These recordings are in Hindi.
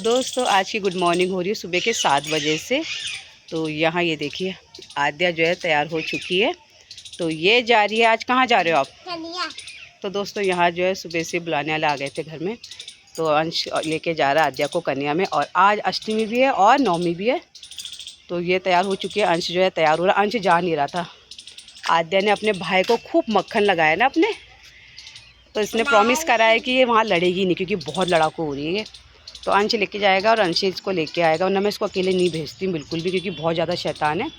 दोस्तों आज की गुड मॉर्निंग हो रही है सुबह के 7 बजे से। तो यहाँ ये देखिए आद्या जो है तैयार हो चुकी है। तो ये जा रही है। आज कहाँ जा रहे हो आप? तो दोस्तों यहाँ जो है सुबह से बुलाने वाले आ गए थे घर में। तो अंश लेके जा रहा है आद्या को कन्या में। और आज अष्टमी भी है और नवमी भी है। तो ये तैयार हो चुकी है। अंश जो है तैयार हो रहा है। अंश जा नहीं रहा था। आद्या ने अपने भाई को खूब मक्खन लगाया ना अपने, तो इसने प्रॉमिस करा है कि ये वहाँ लड़ेगी नहीं, क्योंकि बहुत लड़ाकू हो रही है। तो अंश लेके जाएगा और अंश इसको लेके आएगा। वरना मैं इसको अकेले नहीं भेजती बिल्कुल भी, क्योंकि बहुत ज़्यादा शैतान है।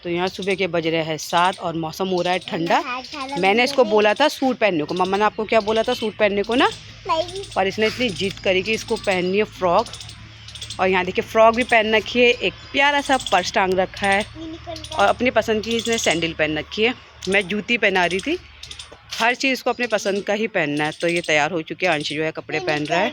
तो यहाँ सुबह के बज रहे हैं 7 और मौसम हो रहा है ठंडा। मैंने इसको बोला था सूट पहनने को। मम्मा ने आपको क्या बोला था? सूट पहनने को ना। और इसने इतनी जिद करी कि इसको पहननी है फ्रॉक। और यहाँ देखिए फ्रॉक भी पहन रखी है, एक प्यारा सा पर्स टांग रखा है और अपनी पसंद की इसने सैंडल पहन रखी है। मैं जूती पहना रही थी। हर चीज़ को अपने पसंद का ही पहनना है। तो ये तैयार हो चुके हैं। अंश जो है कपड़े पहन रहा है।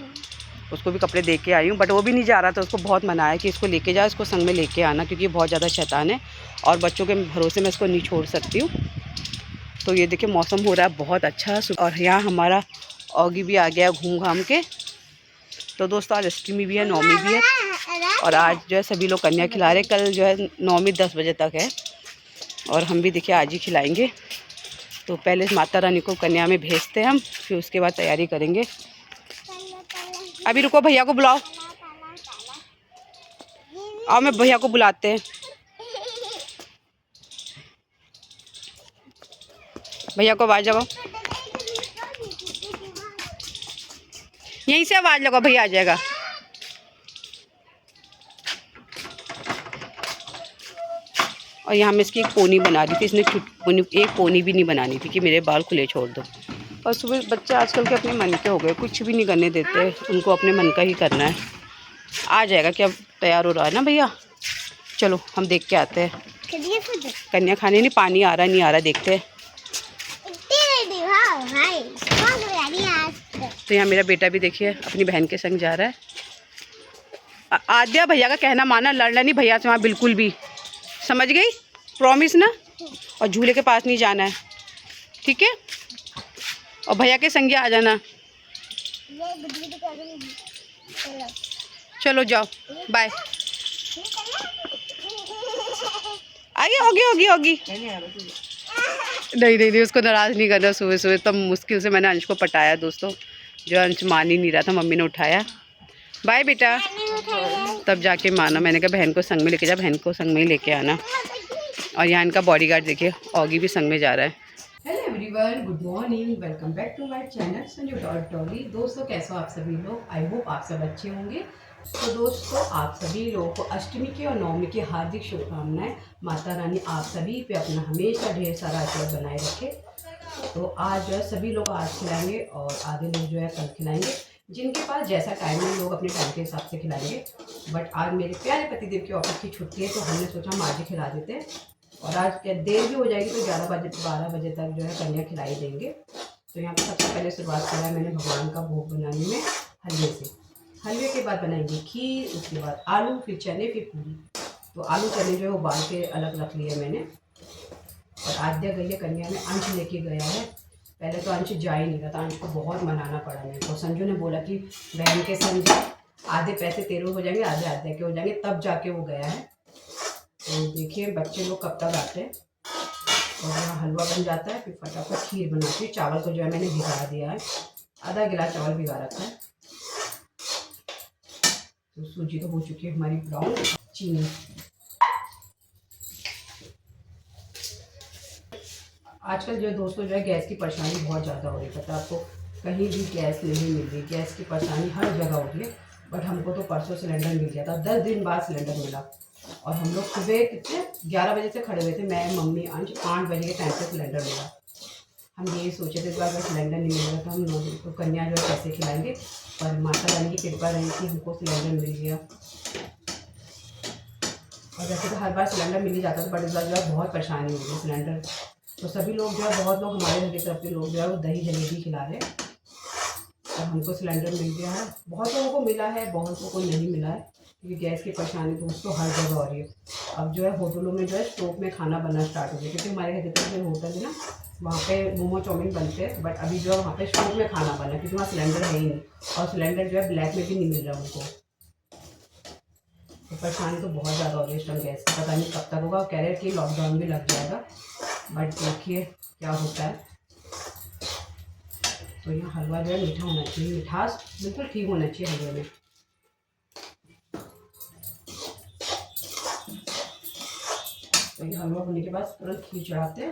उसको भी कपड़े दे के आई हूँ, बट वो भी नहीं जा रहा था। उसको बहुत मना है कि इसको लेके जा, इसको संग में लेके आना, क्योंकि बहुत ज़्यादा शैतान है और बच्चों के भरोसे में इसको नहीं छोड़ सकती हूँ। तो ये देखिए मौसम हो रहा है बहुत अच्छा। और यहाँ हमारा ऑगी भी आ गया घूम घाम के। तो दोस्तों आज अष्टमी भी है, नवमी भी है। और आज जो है सभी लोग कन्या खिला रहे। कल जो है नवमी 10 बजे तक है और हम भी देखिए आज ही खिलाएँगे। तो पहले माता रानी को कन्या में भेजते हैं हम, फिर उसके बाद तैयारी करेंगे। अभी रुको, भैया को बुलाओ। आओ, मैं भैया को बुलाते हैं। भैया को आवाज़ लगाओ। यहीं से आवाज़ लगाओ, भैया आ जाएगा। और यहाँ मैं इसकी एक पोनी बना रही थी। इसने एक पोनी भी नहीं बनानी थी कि मेरे बाल खुले छोड़ दो। और सुबह बच्चे आजकल के अपने मन के हो गए, कुछ भी नहीं करने देते। उनको अपने मन का ही करना है। आ जाएगा क्या? तैयार हो रहा है ना भैया। चलो हम देख के आते हैं। कन्या खाने नहीं, पानी आ रहा नहीं आ रहा देखते हैं। तो यहाँ मेरा बेटा भी देखिए अपनी बहन के संग जा रहा है। आद्या भैया का कहना माना, लड़ना नहीं भैया से वहाँ बिल्कुल भी, समझ गई? प्रॉमिस ना। और झूले के पास नहीं जाना है, ठीक है? और भैया के संग आ जाना। चलो जाओ, बाय। आगे होगी। नहीं, उसको नाराज़ नहीं करना। सुबह सुबह तब मुश्किल से मैंने अंश को पटाया दोस्तों। जो अंश मान ही नहीं रहा था, मम्मी ने उठाया। बाय बेटा। तब जाके माना। मैंने कहा बहन को संग में लेके जा, बहन को संग में ही लेके आना। और यहाँ इनका बॉडीगार्ड देखिए, ऑगी भी संग में जा रहा है। Hello everyone, good morning, welcome back to my channel Sanju Dolly. दोस्तों कैसे हो आप सभी लोग? आई होप आप सब अच्छे होंगे। तो दोस्तों आप सभी लोगों को अष्टमी की और नवमी की हार्दिक शुभकामनाएं। माता रानी आप सभी पे अपना हमेशा ढेर सारा आशीर्वाद बनाए रखे। तो आज जो है सभी लोग आज खिलाएंगे और आधे लोग जो है कल खिलाएंगे। जिनके पास जैसा टाइम है लोग अपने टाइम के हिसाब से खिलाएंगे। बट आज मेरे प्यारे पतिदेव की ऑफिस की छुट्टी है, तो हमने सोचा हम आज ही खिला देते हैं। और आज क्या देर भी हो जाएगी, तो 12 बजे तक जो है कन्या खिलाई देंगे। तो यहाँ पर सबसे पहले शुरुआत करा है मैंने भगवान का भोग बनाने में हलवे से। हलवे के बाद बनाएंगे खीर, उसके बाद आलू, फिर चने, फिर पूरी। तो आलू चने जो है उबाल के अलग रख लिए मैंने। और आद्या गई है कन्या में, अंश लेके गया है। पहले तो अंश जा ही नहीं रहा था, अंश को बहुत मनाना पड़ा मेरे को। संजू ने बोला कि बहन के संग आधे पैसे तेरे हो जाएंगे, आधे आद्या के हो जाएंगे, तब जाके वो गया है। तो देखिए बच्चे लोग कब तक आते हैं। और यहाँ हलवा बन जाता है, फिर फटाफट खीर बनाती हूँ। चावल को जो है मैंने भिगा दिया है, आधा गिलास चावल भिगा रखा है। तो सूजी तो हो चुकी है हमारी ब्राउन। चीनी आजकल जो दोस्तों जो है गैस की परेशानी बहुत ज़्यादा हो रही है। पता है आपको, कहीं भी गैस नहीं मिल रही। गैस की परेशानी हर जगह हो रही है। बट हमको तो परसों सिलेंडर मिल गया था, 10 दिन बाद सिलेंडर मिला। और हम लोग सुबह कितने 11 बजे से खड़े हुए थे, मैं, मम्मी, अंश। 5 बजे के टाइम पे सिलेंडर मिला। हम ये सोचे थे अगर सिलेंडर नहीं मिलेगा तो हम लोग तो कन्या जो है कैसे खिलाएंगे। पर माता रानी की कृपा रही कि हमको सिलेंडर मिल गया। और वैसे तो हर बार सिलेंडर मिल ही जाता था, बट इस बार जो है बहुत परेशानी हो गई सिलेंडर। तो सभी लोग जो है, बहुत लोग हमारे घर की तरफ के लोग जो है वो दही जलेबी खिला रहे हैं। और हमको सिलेंडर मिल गया है। बहुत लोगों को मिला है, बहुत लोगों को नहीं मिला है, क्योंकि गैस की परेशानी दोस्तों हर जगह हो रही है। अब जो है होटलों में जो है स्टोव में खाना बनना स्टार्ट हो गया, क्योंकि हमारे घर की तरफ जो होटल है ना, वहाँ पे मोमो चाउमीन बनते हैं। बट अभी जो है वहाँ पे स्टोव में खाना बना, क्योंकि वहाँ सिलेंडर है ही नहीं। और सिलेंडर जो है ब्लैक में भी नहीं मिल रहा उनको। तो परेशानी तो बहुत ज़्यादा हो रही है इस टाइम गैस की, पता नहीं कब तक होगा। कह रहे हैं कि लॉकडाउन भी लग जाएगा, बट देखिए क्या होता है। तो यहाँ हलवा जो है मीठा होना चाहिए, मिठास बिल्कुल ठीक होना चाहिए हलवे में। तो ये हलवा होने के बाद तुरंत खीर चढ़ाते हैं,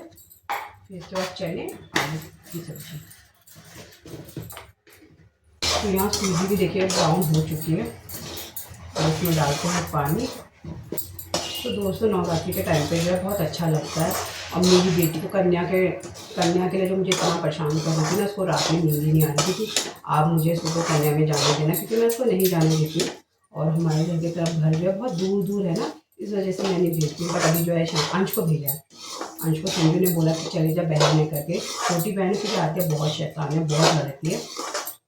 फिर इसके बाद चने आलू की सब्जी। तो यहाँ सूजी भी देखिए ब्राउन हो चुकी है और इसमें डालते हैं पानी। तो दोस्तों नवरात्रि के टाइम पे जो है बहुत अच्छा लगता है। और मेरी बेटी को कन्या के लिए जो मुझे इतना परेशान कर रही थी ना, उसको रात में नींद ही नहीं आ रही थी कि आप मुझे सुबह कन्या में जाने देना, क्योंकि मैं उसको नहीं जाने देती। और हमारे घर की तरफ घर जो है बहुत दूर दूर है ना, इस वजह से मैं नहीं भेजती। बट अभी जो है अंश को भेजा है। अंश को संजू ने बोला कि चले जा बहन ने करके। छोटी बहन की आद्या बहुत शैतान है, बहुत लड़ती है।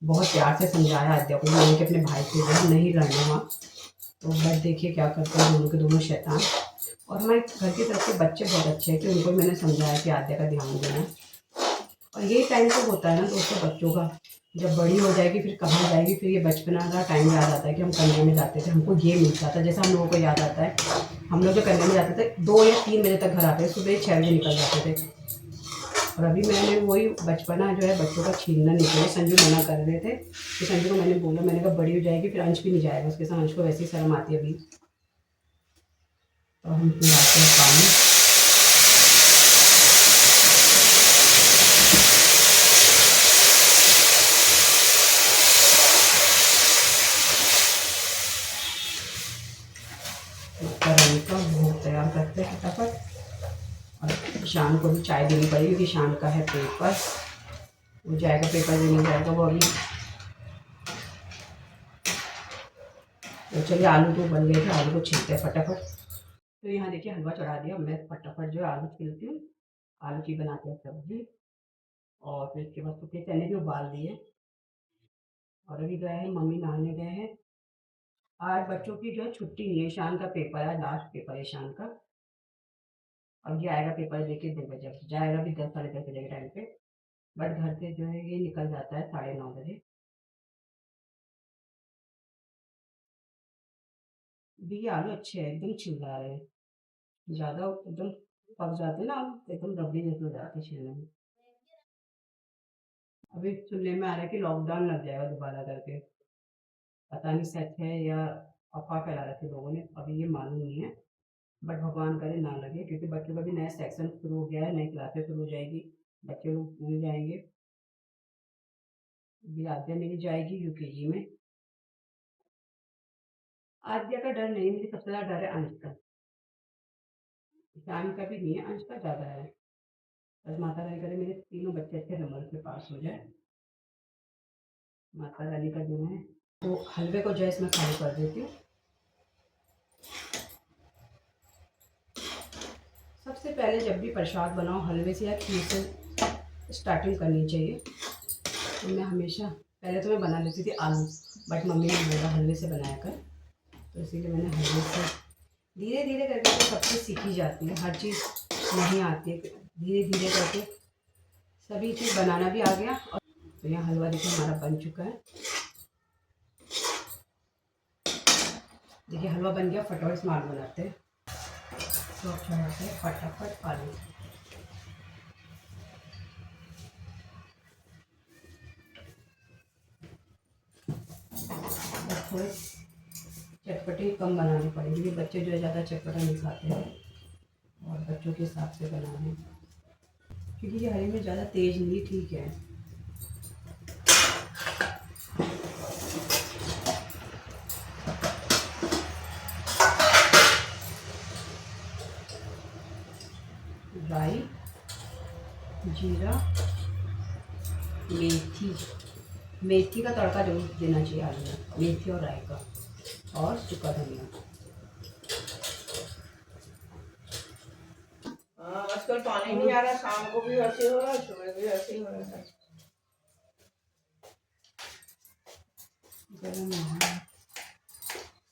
बहुत प्यार से समझाया आद्या को मैंने कि अपने भाई से नहीं लड़ना वहाँ। तो बट देखिए क्या करते हैं दोनों के दोनों शैतान। और हमारे घर की तरफ के बच्चे बहुत अच्छे हैं कि उनको मैंने समझाया कि आद्या का ध्यान देना। और यही टाइम तो होता है ना दोस्तों बच्चों का, जब बड़ी हो जाएगी फिर कहाँ जाएगी, फिर ये बचपना का टाइम याद आता है कि हम कन्या में जाते थे, हमको ये मिलता था। जैसा हम लोगों को याद आता है, हम लोग जो कन्या में जाते थे 2 या 3 बजे तक घर आते थे, सुबह 6 बजे निकल जाते थे। और अभी मैंने वही बचपना जो है बच्चों का छीनना नहीं चाहिए। संजू मना कर रहे थे कि संजू को मैंने बोला, मैंने कहा बड़ी हो जाएगी फिर अंश भी नहीं जाएगा उसके साथ, अंश को वैसी शर्म आती है अभी। तो हम पिलाते हैं पानी। रंग का भोग तैयार करते हैं फटाफट। और शाम को भी चाय देनी पड़ेगी क्योंकि शाम का है पेपर, वो जाएगा पेपर देने जाएगा वो अभी। तो चलिए आलू तो बन गए थे, आलू को छीलते हैं फटाफट। तो यहाँ देखिए हलवा चढ़ा दिया, मैं फटाफट जो है आलू छीलती हूँ। आलू की बनाते हैं सब्जी। और फिर इसके बाद सूखे चने भी उबाल दिए। और अभी गए हैं मम्मी नहाने गए हैं। आज बच्चों की जो है छुट्टी नहीं है, शान का पेपर है, लास्ट पेपर है शान का। अब ये आएगा पेपर देके 2 बजे जाएगा, भी 10 साढ़े 10 बजे के टाइम पे। बट घर से जो है ये निकल जाता है 9:30 बजे। भी ये आलू अच्छे हैं, एकदम छिल रहा है। ज़्यादा एकदम पक जाते हैं ना आलू, एकदम रबड़ी जैसे हो जाते हैं छीलने में। अभी सुनने में आ रहा है कि लॉकडाउन लग जाएगा दोबारा करके, पता नहीं सच है या अफवाह फैला रहे थे लोगों ने, अभी ये मालूम नहीं है। बट भगवान करे ना लगे, क्योंकि बच्चों का भी नया सेक्शन शुरू हो गया है, नई क्लासेस शुरू हो जाएगी, बच्चे लोग स्कूल जाएंगे। अभी आद्या मेरी जाएगी यूकेजी में। आद्या का डर नहीं, मुझे सबसे ज़्यादा डर है अंश का। ईशान का भी नहीं है, अंश का ज़्यादा है। बस माता रानी करे मेरे तीनों बच्चे अच्छे नंबर से पास हो जाए, माता रानी का दिन है। तो हलवे को जो है इसमें खाली कर देती हूँ। सबसे पहले जब भी प्रसाद बनाओ हलवे से या खीर से स्टार्टिंग करनी चाहिए। तो मैं हमेशा पहले तो मैं बना लेती थी आलू, बट मम्मी ने बोला हलवे से बनाया कर, तो इसीलिए मैंने हलवे से धीरे धीरे करके तो सब चीज़ सीखी जाती है, हर चीज़ नहीं आती है, धीरे धीरे करके सभी चीज़ बनाना भी आ गया। और तो यहाँ हलवा देखिए हमारा बन चुका है। देखिए हलवा बन गया, फटाफट से आलू बनाते हैं। तो चढ़ाते हैं फटाफट आलू। थोड़े चटपटे कम बनाने पड़ेंगे, बच्चे जो है ज़्यादा चटपटा नहीं खाते हैं, और बच्चों के हिसाब से बनाने, क्योंकि ये हरी मिर्च ज़्यादा तेज़ नहीं, ठीक है। राई, जीरा, मेथी, मेथी का तड़का जरूर देना चाहिए आलू में, मेथी और राई का, और सूखा धनिया। आजकल पानी नहीं आ रहा, शाम को भी वैसे हो रहा है, सुबह भी वैसे ही हो रहा है।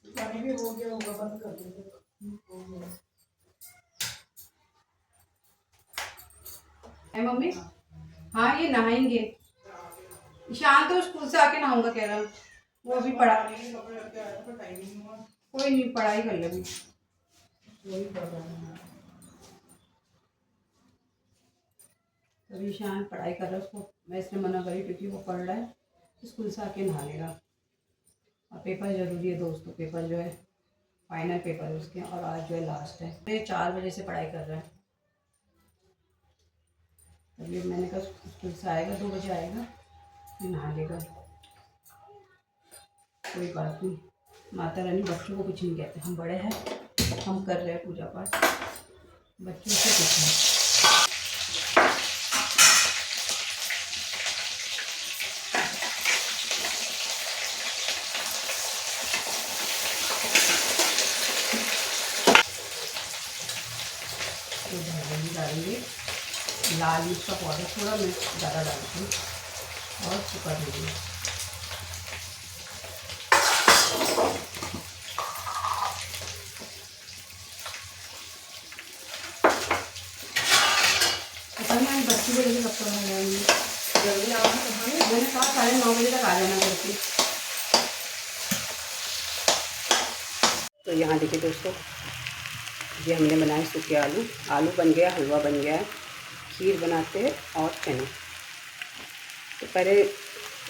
पानी भी हो गया होगा, बंद कर देंगे। मम्मी हाँ ये नहाएंगे, ईशान तो स्कूल से आके नहाऊंगा कह रहा, वो अभी पढ़ा। कोई नहीं, पढ़ाई कर लेगी, वही पढ़ रहा है। अभी ईशान पढ़ाई कर रहा है, उसको मैं इसने मना करी क्योंकि वो पढ़ रहा है, स्कूल से आके नहा लेगा। और पेपर ज़रूरी है दोस्तों, पेपर जो है फाइनल पेपर है उसके, और आज जो है लास्ट है। ये 4 बजे से पढ़ाई कर रहा है। अभी मैंने कहा स्कूल से आएगा 2 बजे आएगा, फिर नहा लेगा। कोई बात नहीं, माता रानी बच्चों को कुछ नहीं कहते, हम बड़े हैं, हम कर रहे हैं पूजा पाठ, बच्चों से कुछ नहीं। तो डालेंगे लाल मिर्च का पाउडर, थोड़ा मिर्च ज़्यादा डालती हूँ, और सुखा देंगे। पता नहीं बच्ची बजे कब तक आ जाएंगे, जल्दी आओ ना। मैंने कहा 9:30 बजे तक आ जाना करके। तो यहाँ देखिए दोस्तों, ये हमने बनाए सूखे आलू, आलू बन गया, हलवा बन गया है, खीर बनाते हैं और चने। तो पहले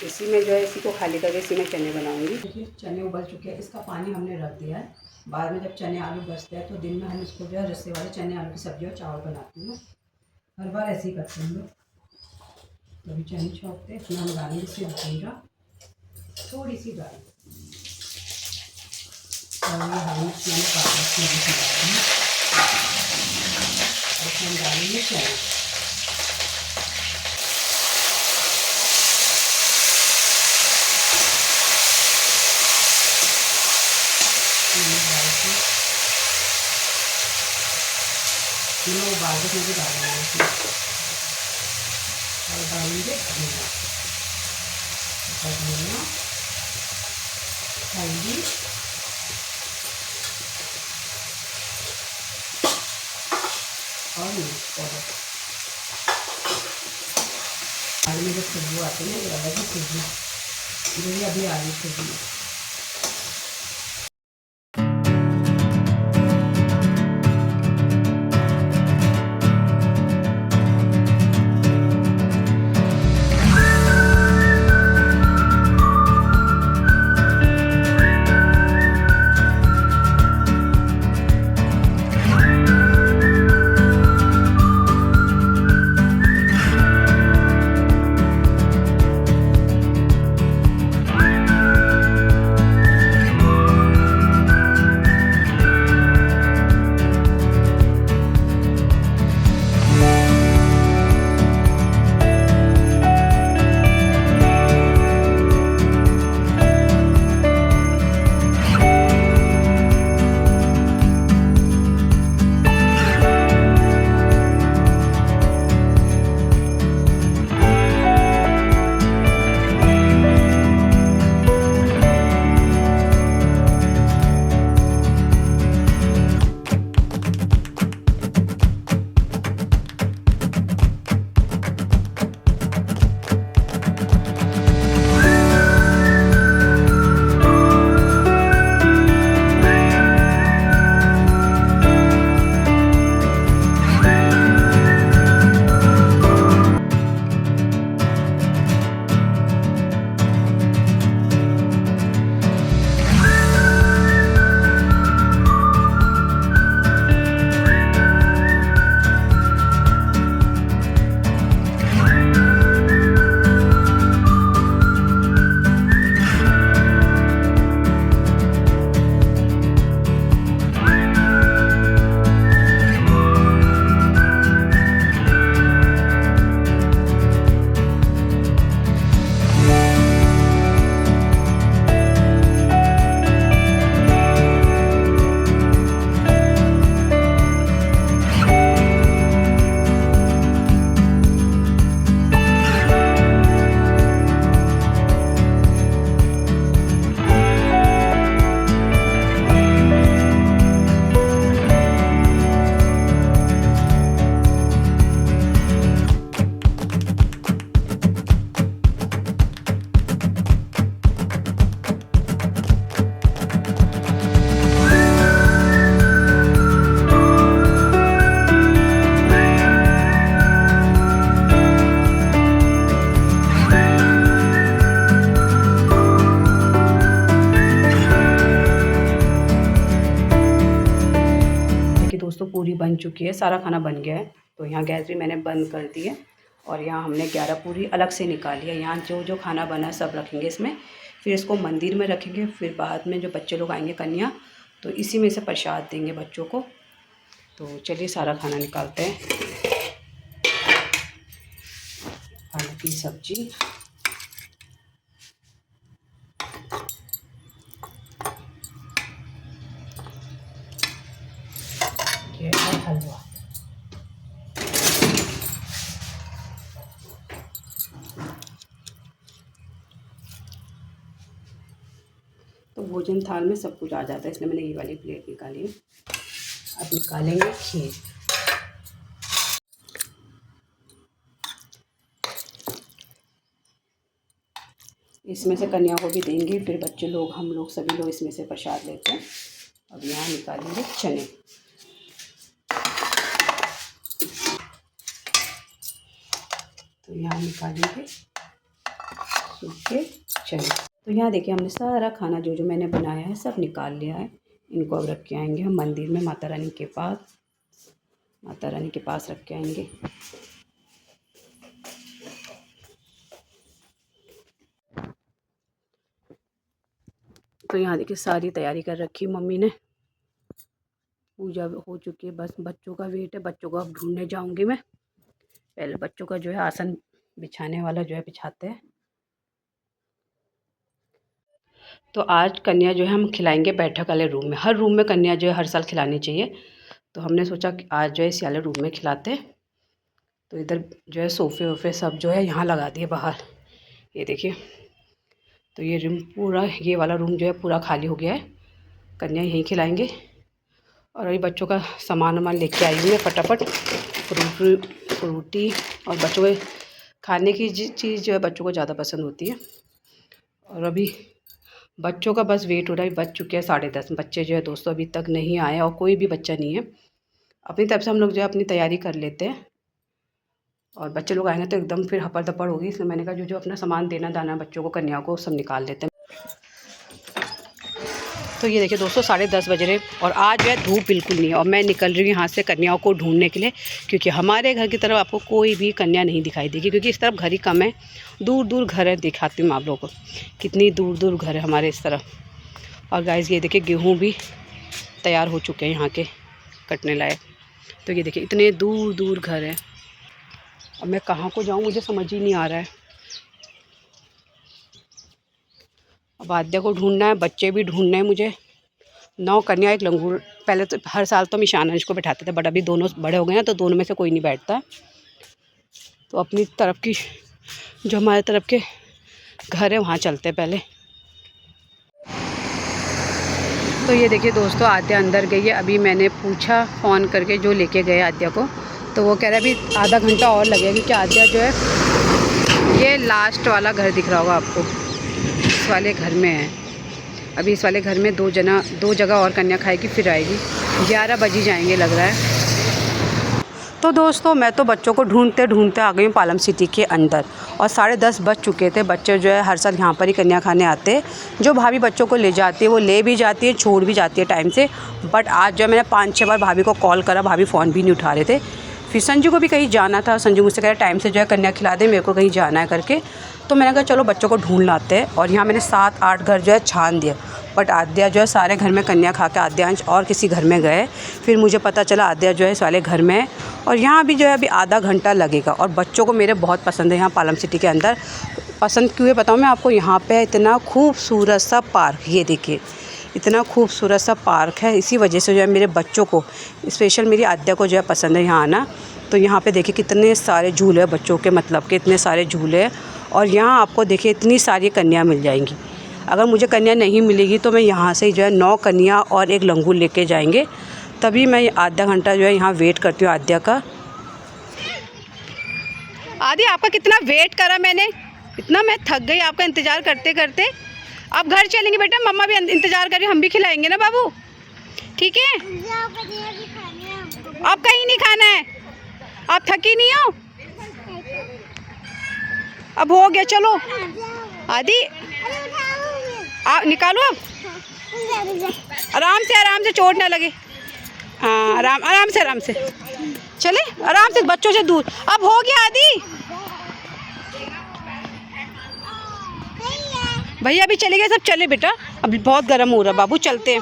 इसी में जो है इसी को खाली करके इसी में चने बनाऊंगी। देखिए चने उबल चुके हैं, इसका पानी हमने रख दिया है। बाद में जब चने आलू बचते हैं तो दिन में हम इसको जो है रस्से वाले चने आलू की सब्जी और चावल बनाते हैं। हर बार ऐसे ही करते हैं हम लोग। तो अभी चने छोड़ते हैं, इसमें हम डालेंगे सिर्फ जीरा, थोड़ी सी दाल, और ये हरी मिर्च मैंने काट रखी है, इसमें हम डालेंगे चने। तीनों उबाल के मुझे डालेंगे इसमें, और डालेंगे धनिया, हल्दी और मिर्च पाउडर। आलू में जो खुशबू आती है, ये अलग ही खुशबू, ये अभी आ रही खुशबू। पूरी बन चुकी है, सारा खाना बन गया है। तो यहाँ गैस भी मैंने बंद कर दी है और यहाँ हमने 11 पूरी अलग से निकाली है। यहाँ जो जो खाना बना है सब रखेंगे इसमें, फिर इसको मंदिर में रखेंगे। फिर बाद में जो बच्चे लोग आएंगे कन्या, तो इसी में से प्रसाद देंगे बच्चों को। तो चलिए सारा खाना निकालते हैं। आलू की सब्जी, ये है हलवा, तो भोजन थाल में सब कुछ आ जाता है, इसलिए मैंने ये वाली प्लेट निकाली है। अब निकालेंगे खीर। इसमें से कन्या को भी देंगे, फिर बच्चे लोग, हम लोग, सभी लोग इसमें से प्रसाद लेते हैं। अब यहाँ निकालेंगे चने। तो यहाँ निकालेंगे सूखे चने। तो यहाँ देखिए हमने सारा खाना जो जो मैंने बनाया है सब निकाल लिया है। इनको अब रख के आएंगे हम मंदिर में, माता रानी के पास। माता रानी के पास रख के आएंगे। तो यहाँ देखिए सारी तैयारी कर रखी मम्मी ने, पूजा हो चुकी है, बस बच्चों का वेट है। बच्चों को अब ढूंढने जाऊंगी मैं। पहले बच्चों का जो है आसन बिछाने वाला जो है बिछाते हैं। तो आज कन्या जो है हम खिलाएंगे बैठक वाले रूम में। हर रूम में कन्या जो है हर साल खिलानी चाहिए, तो हमने सोचा कि आज जो है इस वाले रूम में खिलाते हैं। तो इधर जो है सोफ़े वोफ़े सब जो है यहाँ लगा दिए बाहर, ये देखिए। तो ये रूम पूरा, ये वाला रूम जो है पूरा खाली हो गया है। कन्या यहीं खिलाएंगे। और अभी बच्चों का सामान वामान लेके आई हुई है फटाफट, फ्रूटी। और बच्चों के खाने की चीज़ जो है बच्चों को ज़्यादा पसंद होती है। और अभी बच्चों का बस वेट हो रहा है। बज चुके हैं 10:30। बच्चे जो है दोस्तों अभी तक नहीं आए और कोई भी बच्चा नहीं है। अपनी तरफ से हम लोग जो है अपनी तैयारी कर लेते हैं, और बच्चे लोग आएंगे तो एकदम फिर हपड़ दपड़ होगी। इसलिए मैंने कहा जो जो अपना सामान देना दाना बच्चों को, कन्या को, सब निकाल लेते हैं। तो ये देखिए दोस्तों 10:30 बज रहे और आज जो है धूप बिल्कुल नहीं है। और मैं निकल रही हूँ यहाँ से कन्याओं को ढूंढने के लिए, क्योंकि हमारे घर की तरफ आपको कोई भी कन्या नहीं दिखाई देगी, क्योंकि इस तरफ घर ही कम है। दूर दूर घर है, दिखाती हूँ आप लोगों को कितनी दूर दूर घर है हमारे इस तरफ। और गाइस ये देखिए गेहूँ भी तैयार हो चुके हैं यहाँ के, कटने लायक। तो ये देखिए इतने दूर दूर घर हैं। अब मैं कहाँ को जाऊँ मुझे समझ ही नहीं आ रहा है। अब आद्या को ढूंढना है, बच्चे भी ढूंढने हैं मुझे। 9 कन्या 1 लंगूर। पहले तो हर साल तो हम ईशानंश को बैठाते थे, बट अभी दोनों बड़े हो गए हैं तो दोनों में से कोई नहीं बैठता। तो अपनी तरफ की जो हमारे तरफ के घर है वहाँ चलते हैं पहले। तो ये देखिए दोस्तों आद्या अंदर गई है। अभी मैंने पूछा फ़ोन करके जो लेके गए आद्या को, तो वो कह रहा है अभी आधा घंटा और लगेगा, क्योंकि आद्या जो है ये लास्ट वाला घर दिख रहा होगा आपको, इस वाले घर में है। अभी इस वाले घर में 2 जगह और कन्या खाएगी, फिर आएगी। 11 बज ही जाएंगे लग रहा है। तो दोस्तों मैं तो बच्चों को ढूंढते ढूंढते आ गई हूँ पालम सिटी के अंदर, और 10:30 बज चुके थे। बच्चे जो है हर साल यहाँ पर ही कन्या खाने आते हैं। जो भाभी बच्चों को ले जाती है वो ले भी जाती है, छोड़ भी जाती है टाइम से। बट आज जो मैंने 5-6 बार भाभी को कॉल करा, भाभी फ़ोन भी नहीं उठा रहे थे। फिर संजू को भी कहीं जाना था, संजू मुझसे कह रहा टाइम से जो है कन्या खिला दे, मेरे को कहीं जाना है करके। तो मैंने कहा चलो बच्चों को ढूंढ लाते हैं। और यहाँ मैंने 7-8 घर जो है छान दिए, बट आद्या जो है सारे घर में कन्या खा के आद्यांश और किसी घर में गए। फिर मुझे पता चला आद्या जो है इस वाले घर में है। और यहाँ भी जो है अभी आधा घंटा लगेगा। और बच्चों को मेरे बहुत पसंद है यहाँ पालम सिटी के अंदर। पसंद क्यों है बताऊँ मैं आपको, यहाँ पे इतना खूबसूरत सा पार्क, ये देखिए इतना खूबसूरत सा पार्क है। इसी वजह से जो है मेरे बच्चों को, स्पेशल मेरी आद्या को जो है पसंद है यहाँ आना। तो यहाँ पे देखिए कितने सारे झूले हैं बच्चों के, मतलब कि इतने सारे झूले हैं। और यहाँ आपको देखिए इतनी सारी कन्या मिल जाएंगी। अगर मुझे कन्या नहीं मिलेगी तो मैं यहाँ से जो है 9 कन्या और 1 लंगूर लेके जाएंगे। तभी मैं आधा घंटा जो है यहाँ वेट करती हूँ आद्या का। आदि आपका कितना वेट करा मैंने, इतना मैं थक गई आपका इंतज़ार करते करते। आप घर चलेंगे बेटा, मम्मा भी इंतज़ार करें, हम भी खिलाएंगे ना बाबू, ठीक है? आप कहीं नहीं खाना है, आप थकी नहीं हो? अब हो गया, चलो आदि निकालो अब, आराम से चोट ना लगे। हाँ आराम आराम से, आराम से चले, आराम से, बच्चों से दूर। अब हो गया आदि, भैया अभी चले गए, सब चले बेटा, अभी बहुत गर्म हो रहा बाबू, चलते हैं।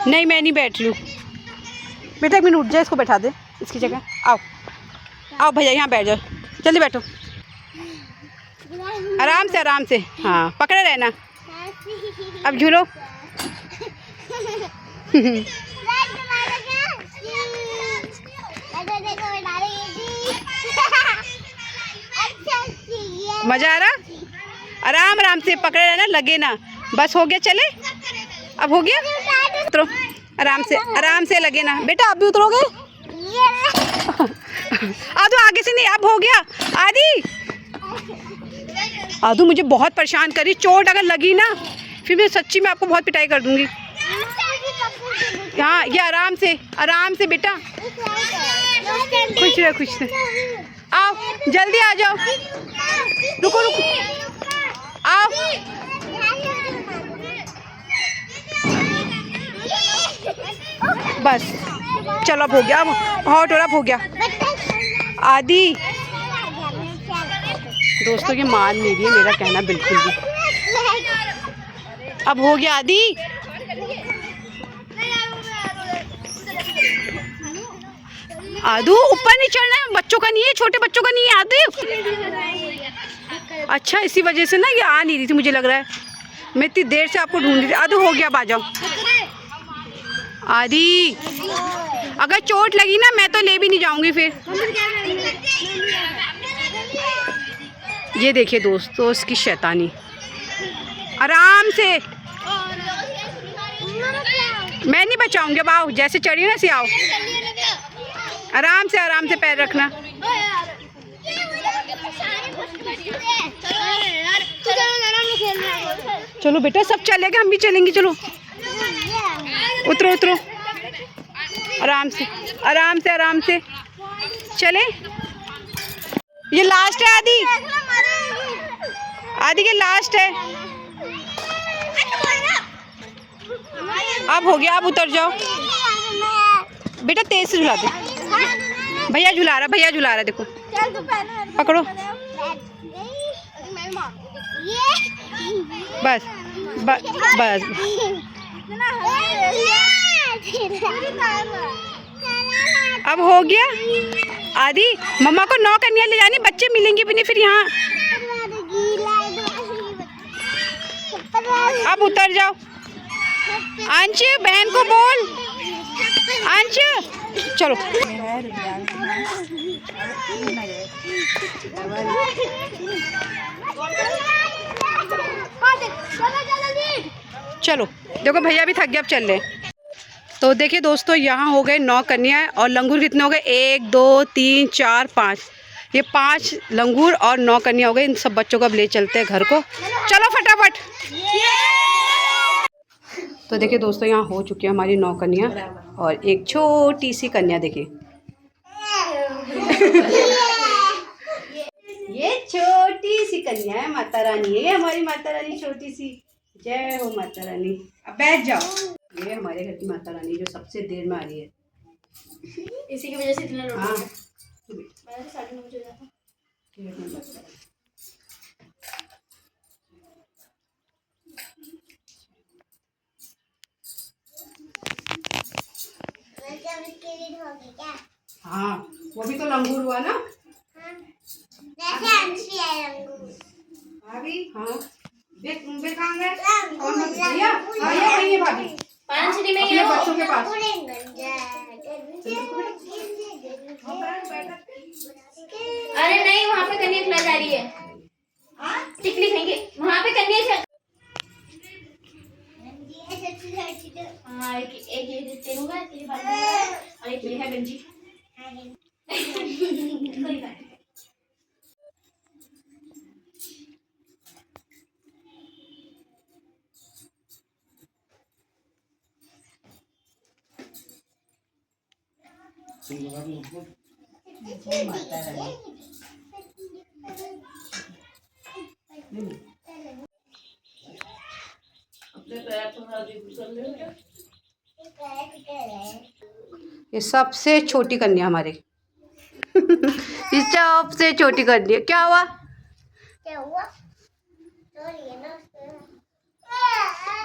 नहीं मैं नहीं बैठ रही हूँ बेटा, एक मिनट उठ जाए, इसको बैठा दे इसकी जगह। आओ आओ भैया यहाँ बैठ जाओ, जल्दी बैठो, आराम से, आराम से, हाँ पकड़े रहना। अब झूलो। मजा आ रहा, आराम आराम से पकड़े रहना, लगे ना, बस हो गया, चले, अब हो गया, उतरो, आराम से लगे ना बेटा, आप भी उतरोगे। आदू आगे से नहीं, अब हो गया आदि। आदू मुझे बहुत परेशान करी, चोट अगर लगी ना फिर मैं सच्ची में आपको बहुत पिटाई कर दूंगी। हाँ ये आराम से बेटा, खुश रहे, खुश रहे। आओ जल्दी आ जाओ, रुको रुको, आओ बस, चलो अब हो गया, अब हॉट और अब हो गया आदि। दोस्तों ये मान नहीं रही है मेरा कहना बिल्कुल भी, अब हो गया आदि। आदू ऊपर नहीं चढ़ना है, बच्चों का नहीं है, छोटे बच्चों का नहीं है आदू। अच्छा इसी वजह से ना ये आ नहीं रही थी, मुझे लग रहा है, मैं इतनी देर से आपको ढूंढ रही थी। आदू हो गया, अब आ जाओ आदि। अगर चोट लगी ना मैं तो ले भी नहीं जाऊंगी फिर। ये देखिए दोस्तों इसकी शैतानी, आराम से, मैं नहीं बचाऊंगी, अब आओ, जैसे चढ़ी ना से आओ, आराम से पैर रखना। चलो बेटा सब चलेगा, हम भी चलेंगे, चलो उतरो उतरो, आराम से चले। ये लास्ट है आदि, आदि के लास्ट है, अब हो गया, अब उतर जाओ बेटा, तेज से झुला दे, भैया झुला रहा देखो, पकड़ो बस बस। अब हो गया आदि, मम्मा को 9 कन्या ले जानी, बच्चे मिलेंगे भी नहीं फिर यहाँ। अब उतर जाओ, अंश बहन को बोल, अंश चलो। चलो देखो भैया भी थक गया, अब चल रहे। तो देखिए दोस्तों यहाँ हो गए 9 कन्याएं, और लंगूर कितने हो गए, 1 2 3 4 5, ये 5 लंगूर और 9 कन्या हो गए। इन सब बच्चों को अब ले चलते हैं घर को, चलो फटाफट। तो देखिए दोस्तों यहाँ हो चुकी है हमारी 9 कन्या, और एक छोटी सी कन्या देखिए। ये छोटी सी कन्या है, माता रानी है, ये हमारी माता रानी छोटी सी, जय हो माता रानी। अब बैठ जाओ, ये हमारे घर की माता रानी जो सबसे देर में आ रही है, इसी की वजह से इतना रोड हाँ। मैंने 9:30 बजे जाता। हाँ वो भी तो लंगूर हुआ ना, भाभी। हाँ भैया भाभी 5 सिटी में अपने बच्चों के पास। अरे नहीं, वहाँ पे कन्या खिला जा रही है, टिकली खाएंगे वहाँ पे कन्या। हाँ एक ये तेरू है, तेरे बाल और एक ये है गंजी। कोई बात नहीं। अपने पैर थोड़ा भी कर ले। ये सबसे छोटी कन्या हमारी। ये सबसे छोटी कन्या। क्या हुआ?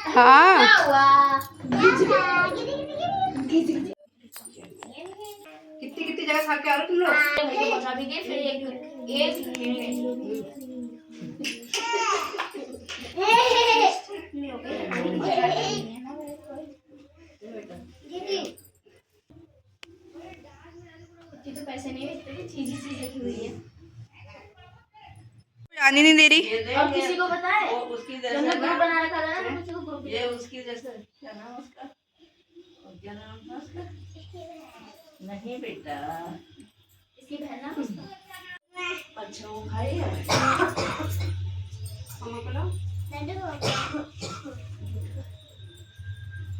हाँ, कितनी जगह खा के आ रहे हो तुम लोग? अभी गए फिर एक तो पैसे नहीं भेजते, चीज रखी हुई है। आने नहीं दे रही। और किसी को पता है उसकी तुमने ग्रुप बना रखा था ना, किसी को ग्रुप ये उसकी जैसे क्या नाम उसका, और क्या नाम था उसका? नहीं बेटा, इसकी बहन ना उसका। अच्छा वो खाई है।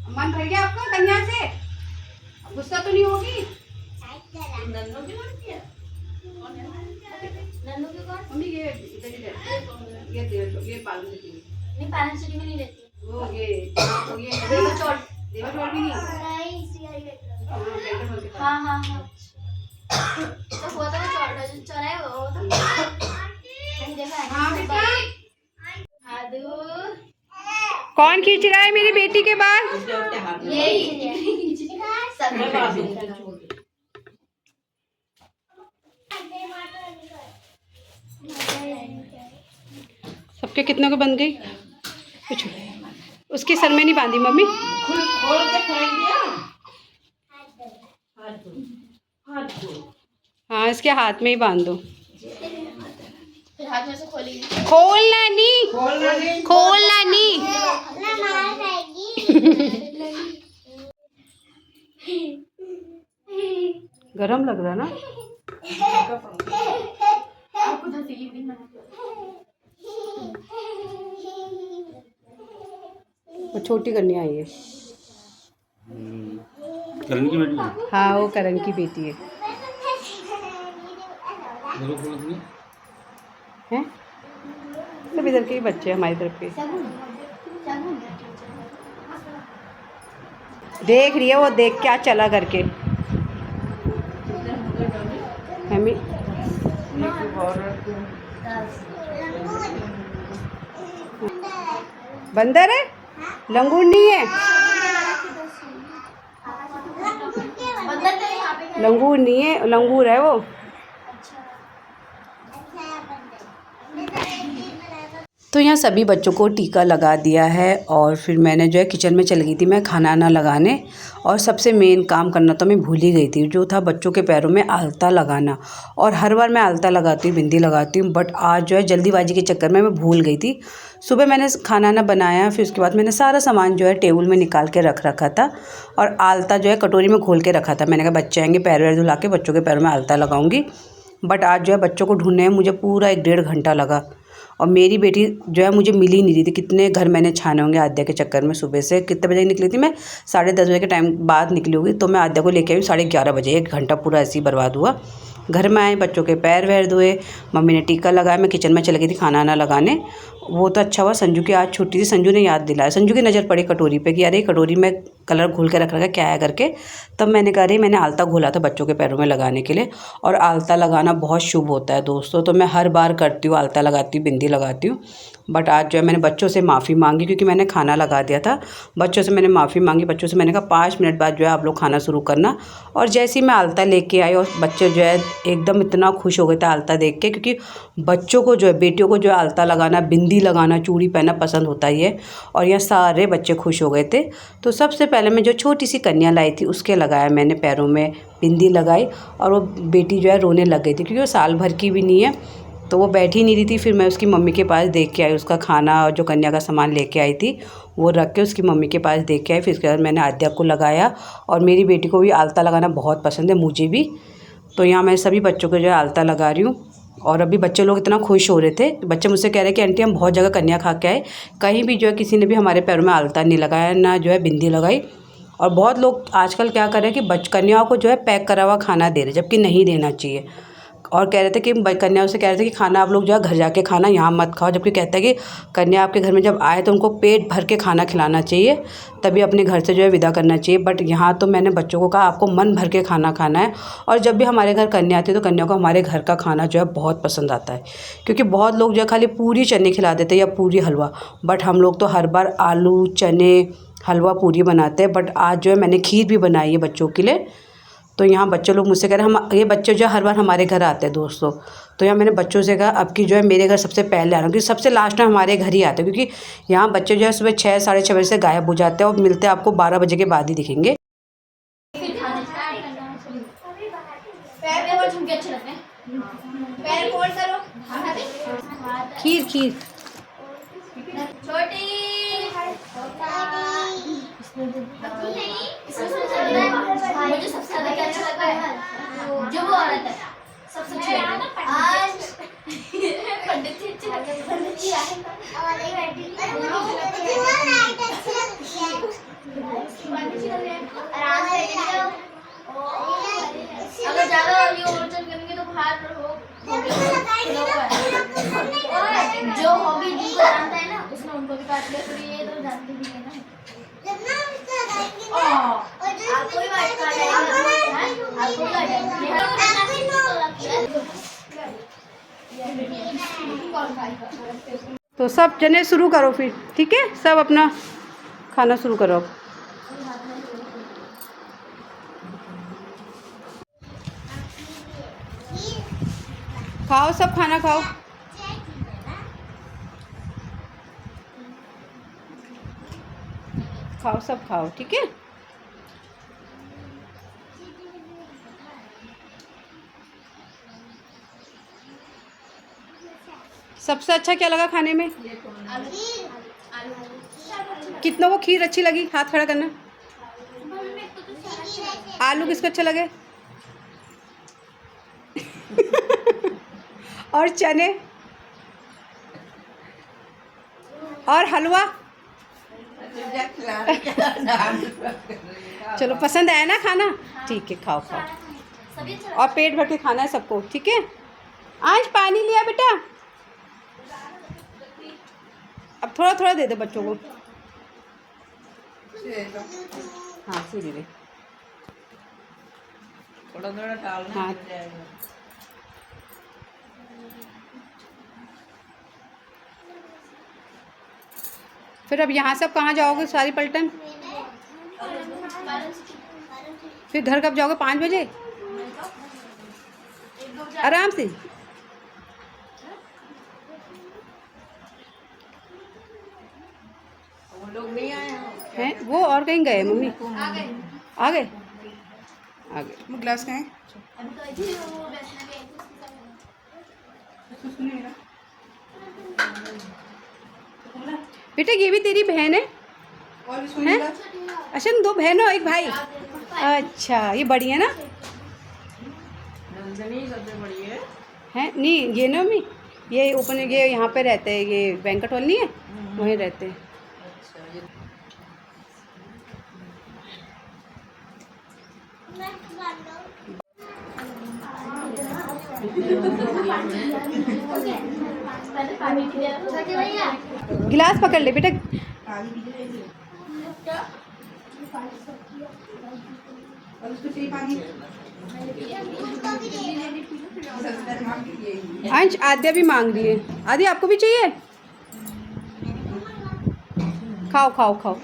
मन भर गया आपका कन्या से? गुस्सा तो नहीं होगी? नन्नू की लड़की है। नन्नू की कौन? मम्मी ये इधर ही रहती है। ये पालू देती है। नहीं, पैरेंट्स सिटी में नहीं रहती। वो ये देवा चौड़ भी नहीं। हाँ हाँ हाँ। तो हुआ था वो चौराहे वो तो मैंने देखा है। हाँ बेटा। आदू कौन खींच रहा है मेरी बेटी के बाल? यही सब सबके कितनों के बन गई? कुछ उसके सर में नहीं बांधी मम्मी। खोल के फेंक दिया। हाथ दो। हाँ, इसके हाथ में ही बांध दो। फिर हाथ में से खोलेगी। खोलना नहीं, खोलना नहीं। गरम लग रहा ना? आपको धसीली भी ना। वो छोटी कन्या आई है। करण की बेटी हाँ, वो करण की बेटी है। हैं? सब इधर के ही बच्चे हैं, हमारी तरफ के। देख रही है वो, देख क्या चला करके। मम्मी बंदर है, लंगूर नहीं है। लंगूर नहीं है, लंगूर है वो। तो यहाँ सभी बच्चों को टीका लगा दिया है और फिर मैंने जो है किचन में चल गई थी मैं खाना ना लगाने। और सबसे मेन काम करना तो मैं भूल ही गई थी, जो था बच्चों के पैरों में आलता लगाना। और हर बार मैं आलता लगाती हूँ, बिंदी लगाती हूँ, बट आज जो है जल्दीबाजी के चक्कर में मैं भूल गई थी। सुबह मैंने खाना ना बनाया, फिर उसके बाद मैंने सारा सामान जो है टेबल में निकाल के रख रखा था और आलता जो है कटोरी में घोल के रखा था। मैंने कहा बच्चे आएंगे पैर वैर धुला के बच्चों के पैरों में आलता लगाऊंगी। बट आज जो है बच्चों को ढूंढने में मुझे पूरा 1-1.5 घंटा लगा और मेरी बेटी जो है मुझे मिल ही नहीं रही थी। कितने घर मैंने छाने होंगे आद्या के चक्कर में। सुबह से कितने बजे निकली थी मैं? 10:30 बजे के टाइम बाद निकली होगी। तो मैं आद्या को लेके आई 11:30 बजे। 1 घंटा पूरा ऐसे ही बर्बाद हुआ। घर में आए, बच्चों के पैर वैर धोए, मम्मी ने टीका लगाया, मैं किचन में चली गई थी खाना ना लगाने। वो तो अच्छा हुआ संजू की आज छुट्टी थी, संजू ने याद दिलाया। संजू की नज़र पड़ी कटोरी पे कि अरे कटोरी में कलर घोल के रख रखा क्या है करके। तब मैंने कहा अरे मैंने आलता घोला था बच्चों के पैरों में लगाने के लिए। और आलता लगाना बहुत शुभ होता है दोस्तों, तो मैं हर बार करती हूँ, आलता लगाती हूँ, बिंदी लगाती हूँ। बट आज जो है मैंने बच्चों से माफ़ी मांगी क्योंकि मैंने खाना लगा दिया था। बच्चों से मैंने माफ़ी मांगी। बच्चों से मैंने कहा 5 मिनट बाद जो है आप लोग खाना शुरू करना। और जैसे ही मैं आलता लेके आई और बच्चे जो है एकदम इतना खुश हो गए थे आलता देख के, क्योंकि बच्चों को जो है बेटियों को जो है आलता लगाना, बिंदी लगाना, चूड़ी पहनना पसंद होता ही है। और यहाँ सारे बच्चे खुश हो गए थे। तो सबसे पहले मैं जो छोटी सी कन्या लाई थी उसके लगाया मैंने पैरों में, बिंदी लगाई। और वो बेटी जो है रोने लग गई थी क्योंकि वो साल भर की भी नहीं है, तो वो बैठी नहीं रही थी। फिर मैं उसकी मम्मी के पास देख के आई, उसका खाना और जो कन्या का सामान लेके आई थी वो रख के उसकी मम्मी के पास देख के आई। फिर उसके बाद मैंने आद्या को लगाया। और मेरी बेटी को भी आलता लगाना बहुत पसंद है, मुझे भी। तो यहाँ मैं सभी बच्चों को जो है आलता लगा रही हूँ। और अभी बच्चे लोग इतना खुश हो रहे थे, बच्चे मुझसे कह रहे कि आंटी हम बहुत जगह कन्या खा के आए, कहीं भी जो है किसी ने भी हमारे पैरों में आलता नहीं लगाया, ना जो है बिंदी लगाई। और बहुत लोग आजकल क्या कर रहे हैं कि कन्याओं को जो है पैक करा हुआ खाना दे रहे, जबकि नहीं देना चाहिए। और कह रहे थे कि कन्या उसे कह रहे थे कि खाना आप लोग जो है घर जाके खाना, यहाँ मत खाओ। जबकि कहता है कि कन्या आपके घर में जब आए तो उनको पेट भर के खाना खिलाना चाहिए, तभी अपने घर से जो है विदा करना चाहिए। बट यहाँ तो मैंने बच्चों को कहा आपको मन भर के खाना खाना है। और जब भी हमारे घर कन्या आती है तो कन्या को हमारे घर का खाना जो है बहुत पसंद आता है, क्योंकि बहुत लोग जो है खाली पूरी चने खिला देते हैं या पूरी हलवा, बट हम लोग तो हर बार आलू चने हलवा पूरी बनाते हैं। बट आज जो है मैंने खीर भी बनाई है बच्चों के लिए। तो यहाँ बच्चे लोग मुझसे कह रहे हम ये बच्चे जो हर बार हमारे घर आते हैं दोस्तों। तो यहाँ मैंने बच्चों से कहा अब की जो है मेरे घर सबसे पहले आना, क्योंकि सबसे लास्ट में हमारे घर ही आते हैं, क्योंकि यहाँ बच्चे जो है सुबह 6 साढ़े 6 बजे से गायब हो जाते हैं और मिलते हैं आपको 12 बजे के बाद ही दिखेंगे। फिर खाना स्टार्ट करना है। पैर और झुमके अच्छे लगते हैं। पैर फोल्ड करो। खीर खीर छोटी मुझे सबसे ज्यादा क्या अच्छा लगता है जो वो औरत है सबसे अच्छी आज पंडित जी अच्छी लगती है। पंडित जी आए आराम से अगर ज्यादा ये ओवरचल करेंगे तो बाहर हो जो हॉबी जिनको जानता है ना उसने उनको भी काट लिया। फिर ये तो जानते भी है ना। आपको भी बात कर तो सब जने शुरू करो फिर, ठीक है? सब अपना खाना शुरू करो। खाओ सब खाना खाओ। खाओ सब खाओ, ठीक है? सबसे अच्छा क्या लगा खाने में? कितनों को खीर अच्छी लगी? हाथ खड़ा करना। आलू किसको अच्छा लगे? और चने और हलवा। चलो पसंद आया ना खाना? ठीक है, खाओ खाओ और पेट भर के खाना है सबको, ठीक है? आज पानी लिया बेटा, अब थोड़ा थोड़ा दे दो बच्चों को। हाँ सीधे दे, थोड़ा थोड़ा डालना हाँ। मिल जाएगा। फिर अब यहाँ से अब कहाँ जाओगे सारी पलटन? फिर घर कब जाओगे? 5 बजे आराम से। वो लोग नहीं आए हैं वो और कहीं गए? मम्मी आ गए ग्लास का है। बेटा ये भी तेरी बहन है? हैं? अच्छा 2 बहन हो 1 भाई? अच्छा ये बड़ी है ना? नंदनी सबसे बड़ी है। हैं नहीं ये ना मम्मी, ये ओपन ये यहाँ पे रहते हैं, ये बैंकट हॉल नहीं है वहीं रहते हैं। गिलास पकड़ ले बेटा। अंश आद्या भी मांग रही है। आदि आपको भी चाहिए? खाओ खाओ खाओ।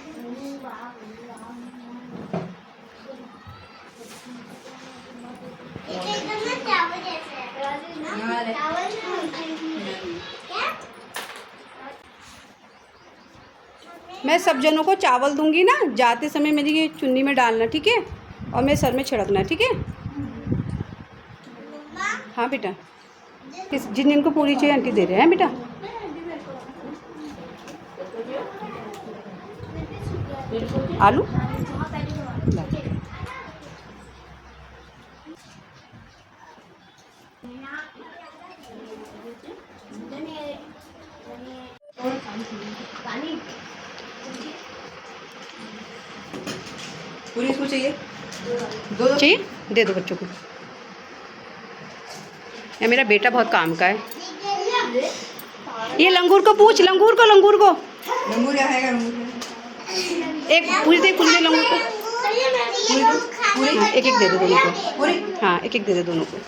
मैं सब जनों को चावल दूंगी ना, जाते समय मेरी ये चुन्नी में डालना, ठीक है? और मेरे सर में छिड़कना, ठीक है? हाँ बेटा, किस जिन जिनको पूरी चाहिए आंटी दे रहे हैं बेटा। आलू पूरी इसको चाहिए? दो चाहिए? दे दो बच्चों को। ये मेरा बेटा बहुत काम का है। ये लंगूर को पूछ, लंगूर को लंगूर क्या खाएगा? एक पूरी दे, पूरी दे लंगूर को। हाँ, एक एक दे दे दोनों को। हाँ, एक एक दे दे दोनों को।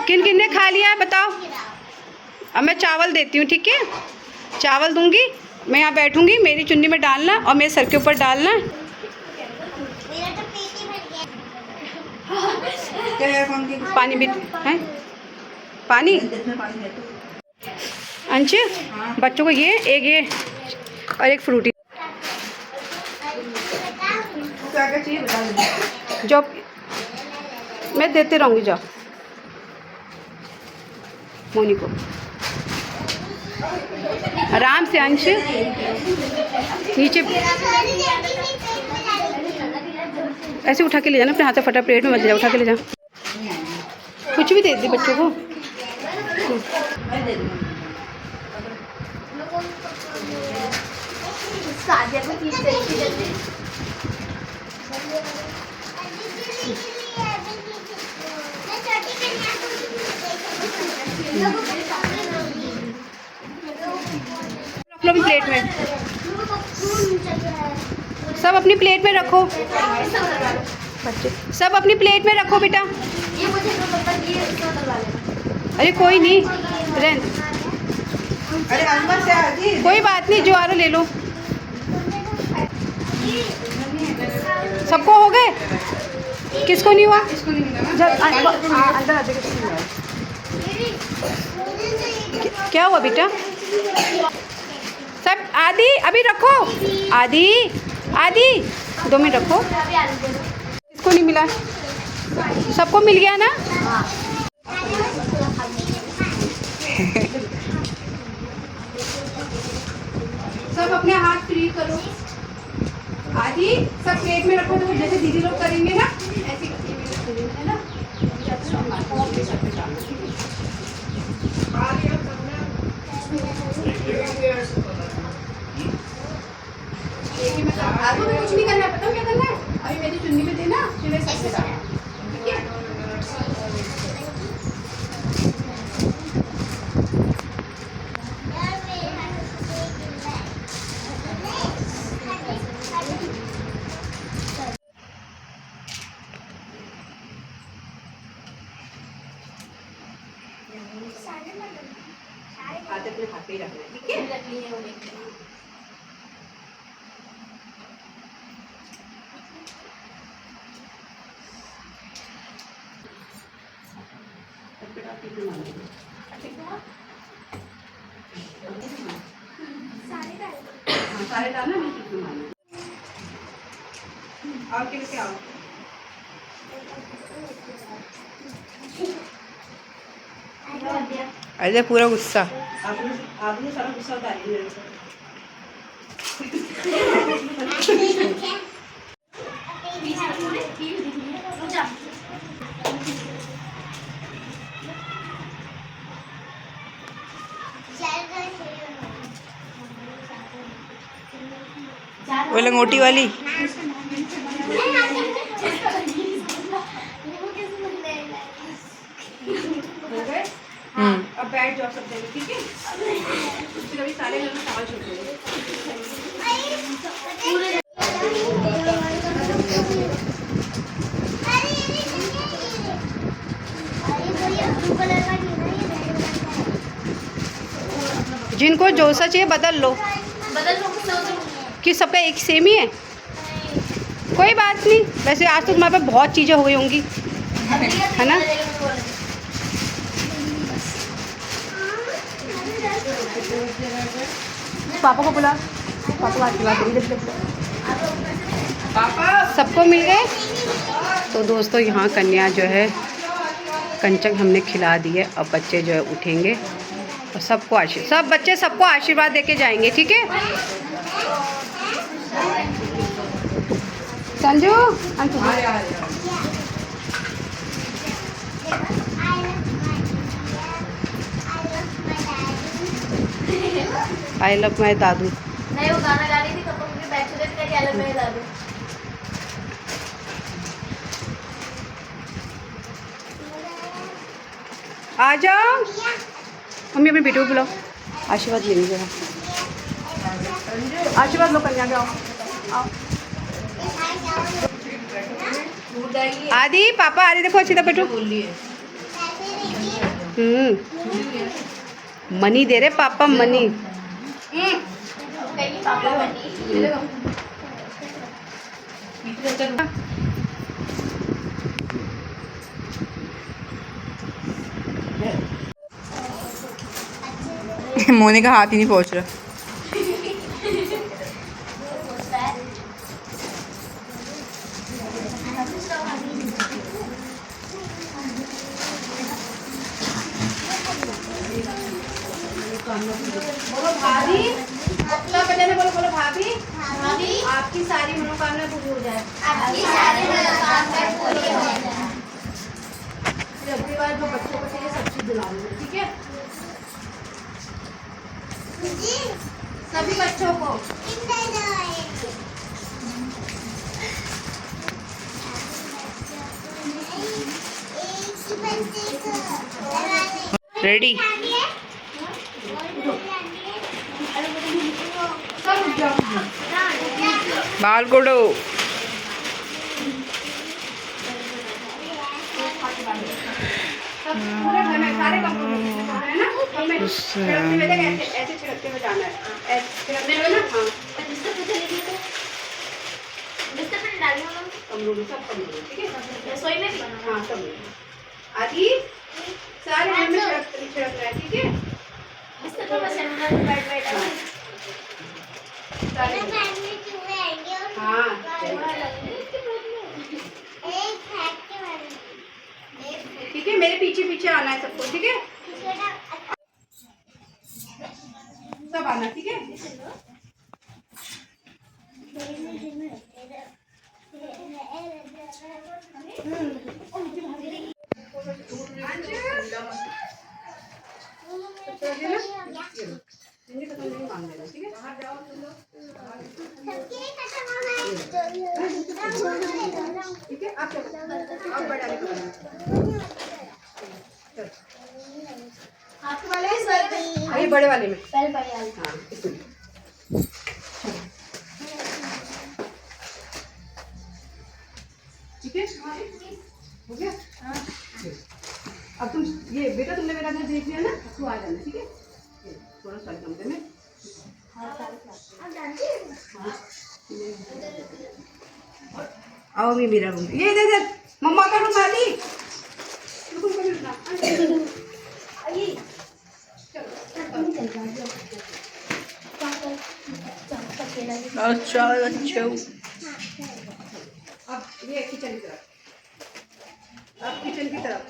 किन किन ने खा लिया है बताओ। अब मैं चावल देती हूँ, ठीक है? चावल दूंगी, मैं यहाँ बैठूंगी, मेरी चुन्नी में डालना और मेरे सर के ऊपर डालना। पानी भी है, पानी। अंश, बच्चों को ये और एक फ्रूटी। क्या क्या चाहिए बता दो। जो मैं देते रहूँगी, जाओ मोनी को आराम से। अंश नीचे ऐसे उठा के ले जाना, अपने हाथ से फटा प्लेट में मत ले जा, उठा के ले जा। कुछ भी दे दी बच्चों को। अपनी प्लेट में, सब अपनी प्लेट में रखो बच्चे, सब अपनी प्लेट में रखो बेटा। अरे कोई नहीं, रहने, अरे अंदर से आ जी। कोई बात नहीं, जो आ रहा ले लो। सबको हो गए? किसको नहीं हुआ? अंदर क्या हुआ बेटा? सब आदि अभी रखो, आदि 2 मिनट रखो। किसको नहीं मिला? सबको मिल गया ना? सब अपने हाथ फ्री करो। आदि सब प्लेट में रखो, तो जैसे दीदी लोग करेंगे ना, ऐसे है ना? आलू में कुछ नहीं करना है, पता क्या करना है? अभी मेरी चुन्नी में देना, फिर मैं सबसे डालना, ठीक है? हाथ अपने हाथ पे ही रखना है, ठीक है? सारे डालना, मैं कितना मारना। और कैसे आओ? अरे पूरा गुस्सा। आपने सारा गुस्सा उतार लिया मेरे से। वो लंगोटी वाली। अब बैठ जाओ सब जगह, ठीक है? फिर अभी सारे घर में चावल छोड़ देंगे। जिनको जो सा चाहिए बदल लो। कि सबका एक सेम ही है? कोई बात नहीं, वैसे आज तो तुम्हारे पास बहुत चीज़ें हो गई होंगी, है ना? पापा को बुला, पापा बात की पापा। सबको मिल गए? तो दोस्तों यहाँ कन्या जो है कंचक हमने खिला दी है। अब बच्चे जो है उठेंगे और सबको सब बच्चे सबको आशीर्वाद देके जाएंगे, ठीक है? संजू आई लव माय दादू। नहीं, वो गाना गा रही थी, पापा मुझे बैठ के कह आई लव माय दादू। आ जाओ। मम्मी अपने बेटे को बुलाओ, आशीर्वाद लेने जरा। आशीर्वाद लो कन्या के, आओ। आदि पापा, आदि देखो अच्छी तरह बैठो। मनी दे रहे पापा, मनी। मोने का हाथ ही नहीं पहुंच रहा। बोलो भाभी, सब बच्चे ने बोलो भाभी, भाभी आपकी सारी मनोकामना पूरी हो जाए। आपकी सारी मनोकामना पूरी हो जाए। फिर अगली बार जो बच्चों को चाहिए सब चीज दिलाऊंगी, ठीक है? सभी बच्चों को। रेडी? बाल को दो। पूरे घर में सारे कंप्यूटर है ना, हमें छिड़कते हुए ऐसे छिड़कते हुए जाना है, ऐसे छिड़कते हुए ना। हाँ, कमरों में, सब कमरों में, ठीक है? रसोई में भी। हाँ, सब में। आदि सारे घर में छिड़क रहा है, ठीक है? बिस्तर पर बस हम बैठ बैठ सारे हाँ, ठीक है? मेरे पीछे पीछे आना है सबको, ठीक है? सब आना, ठीक है? ठीक है, आप चलो, आप बड़ा लेकर बनाओ। आपके वाले में सर अरे बड़े वाले में। पहले पहले वाले। हाँ, इसमें। ठीक है, हो गया? अब तुम ये बेटा, तुमने मेरा घर देख लिया ना, तू आ जाना, ठीक है? थोड़ा सा कमरे में। आओ, मेरा रूम ये इधर, मम्मा का रूम आती। अच्छा अच्छा। अब ये किचन की तरफ, अब किचन की तरफ,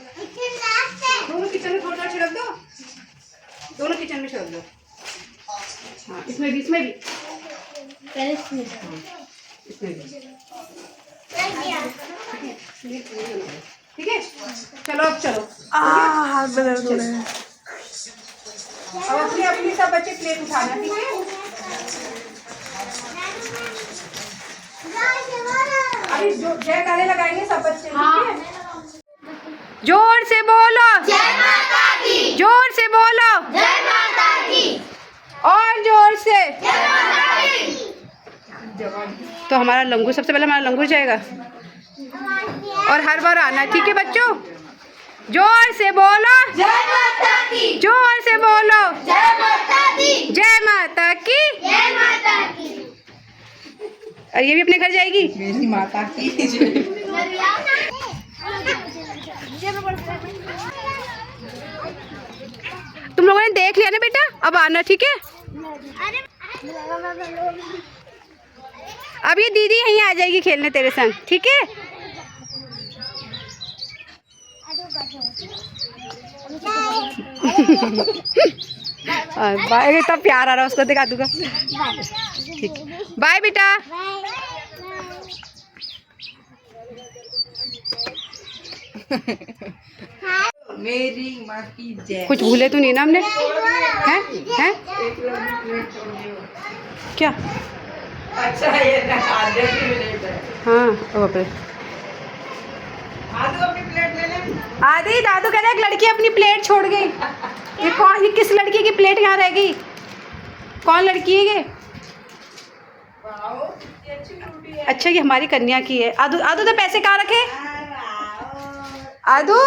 दोनों किचन में थोड़ा छिड़क दो, दोनों किचन में छिड़क दो। हाँ, इसमें भी, इसमें भी, पहले इसमें। इसमें भी, ठीक है? चलो अब चलो। हाथ में दर्द हो रहा है। अब अपने अपने सब बच्चे प्लेट उठाना, ठीक है? अभी जयकारे लगाएंगे सब बच्चे, ठीक है? जोर से बोलो जय माता की। जोर से बोलो जय माता की। और जोर से। जय माता की। तो हमारा लंगूर, सबसे पहले हमारा लंगूर जाएगा और हर बार आना, ठीक है बच्चों? जोर से बोलो जय माता की। जोर से बोलो जय माता की। जय माता की। जय माता की। और ये भी अपने घर जाएगी। मेरी माता की। तुम लोगों ने देख लिया ना बेटा, अब आना, ठीक है? अब ये दीदी यहीं आ जाएगी खेलने तेरे संग, ठीक है? बाय, इतना प्यार आ रहा है उसको, दिखा दूंगा। ठीक, बाय बेटा। मेरी माँ की जय। कुछ भूले तो नहीं ना हमने? हैं हैं क्या? अच्छा ये आधे की प्लेट है। हाँ, ओ बाप रे। आधे अपनी प्लेट ले ले। आदि दादू कह रहे एक लड़की अपनी प्लेट छोड़ गई। ये कौन, ये किस लड़की की प्लेट यहाँ रह गई? कौन लड़की है ये? अच्छा ये हमारी कन्या की है। आदू आदू तो पैसे कहाँ रखे? आदू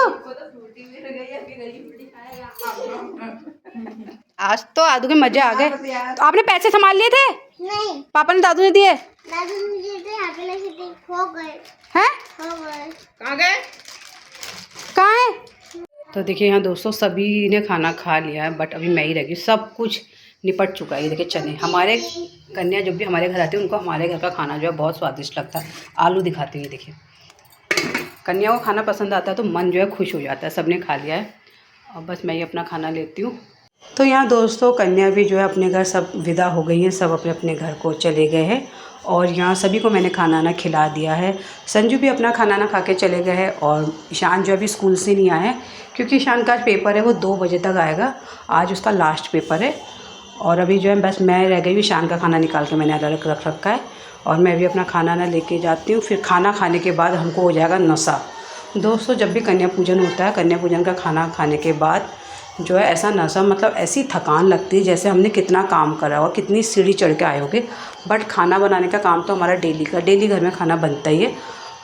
आज तो आदू के मजे आ गए। तो आपने पैसे संभाल लिए थे? नहीं, पापा ने दादू ने दिए? दादू मुझे तो यहाँ पे लगे थे, खो गए। हैं? खो गए। कहाँ है? तो देखिए यहाँ दोस्तों सभी ने खाना खा लिया है, बट अभी मैं ही रह गई। सब कुछ निपट चुका है। ये देखिए चने, हमारे कन्या जब भी हमारे घर आती है उनको हमारे घर का खाना जो है बहुत स्वादिष्ट लगता है। आलू दिखाती हुई देखिए, कन्या को खाना पसंद आता है तो मन जो है खुश हो जाता है। सब ने खा लिया है और बस मैं ही अपना खाना लेती हूँ। तो यहाँ दोस्तों कन्या भी जो है अपने घर सब विदा हो गई हैं, सब अपने अपने घर को चले गए हैं। और यहाँ सभी को मैंने खाना ना खिला दिया है। संजू भी अपना खाना ना खा के चले गए हैं और ईशान जो अभी स्कूल से नहीं आया है क्योंकि ईशान का आज पेपर है, वो 2 बजे तक आएगा। आज उसका लास्ट पेपर है और अभी जो है बस मैं रह गई हूँ। ईशान का खाना निकाल के मैंने अलग रख रखा है और मैं भी अपना खाना ना लेके जाती हूँ। फिर खाना खाने के बाद हमको हो जाएगा नशा। दोस्तों जब भी कन्या पूजन होता है, कन्या पूजन का खाना खाने के बाद जो है ऐसा नशा, मतलब ऐसी थकान लगती है जैसे हमने कितना काम करा हो, कितनी सीढ़ी चढ़ के आए होगे। बट खाना बनाने का काम तो हमारा डेली का, डेली घर में खाना बनता ही है।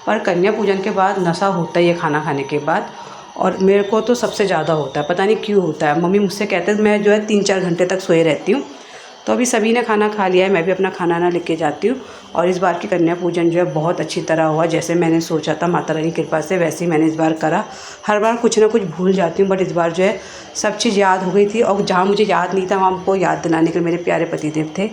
पर कन्या पूजन के बाद नशा होता ही है खाना खाने के बाद, और मेरे को तो सबसे ज़्यादा होता है। पता नहीं क्यों होता है। मम्मी मुझसे कहते हैं मैं जो है 3-4 घंटे तक सोए रहती हूँ। तो अभी सभी ने खाना खा लिया है, मैं भी अपना खाना ना लेके जाती हूँ। और इस बार की कन्या पूजन जो है बहुत अच्छी तरह हुआ, जैसे मैंने सोचा था माता रानी की कृपा से वैसे ही मैंने इस बार करा। हर बार कुछ ना कुछ भूल जाती हूँ, बट इस बार जो है सब चीज़ याद हो गई थी और जहाँ मुझे याद नहीं था वहाँ हमको याद दिलाने के मेरे प्यारे पतिदेव थे।